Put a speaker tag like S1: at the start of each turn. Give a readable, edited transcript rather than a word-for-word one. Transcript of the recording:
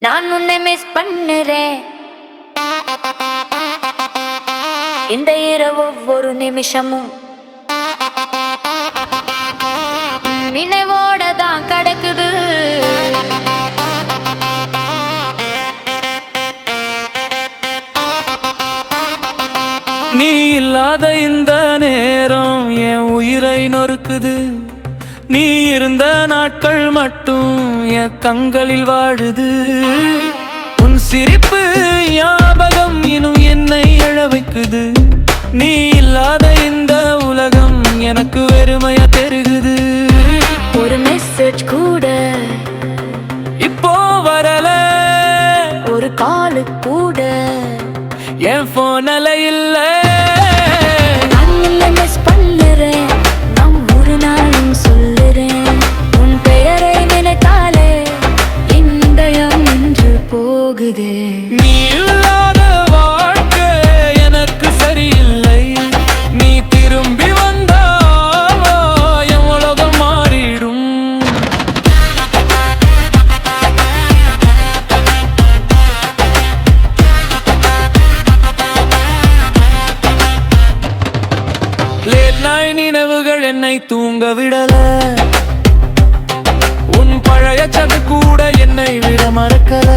S1: நான் உன்னை மிஸ் பண்ணுறேன். இந்த இரவு ஒவ்வொரு நிமிஷமும் நினைவோட தான் கிடக்குது.
S2: நீ இல்லாத இந்த நேரம் என் உயிரை நொறுக்குது. நீ இருந்த நாட்கள் மட்டும் என் கண்களில் வாழுது. உன் சிரிப்பு ஞாபகம் இன்னும் என்னை எழ வைக்குது. நீ இல்லாத இந்த உலகம் எனக்கு வெறுமையா தெரிகுது.
S1: ஒரு மெசேஜ் கூட
S2: இப்போ வரல,
S1: ஒரு காலு கூட
S2: என் போன்ல இல்ல.
S1: நான் உன்னை மிஸ் பண்ணுறேன். நான் ஒரு நாளும் சொல்லுறேன். உன் பெயரை நினைத்தாலே இந்தயம் நின்று போகுதே.
S2: நீ இல்லாத வாழ்க்கை எனக்கு சரியில்லை. நீ திரும்பி வந்தாலோ என் உலகம் மாறிடும். லேட் நைட் நினைவுகள் என்னை தூங்க விடல. உன் பழைய சது கூட என்னை விட மறக்கல.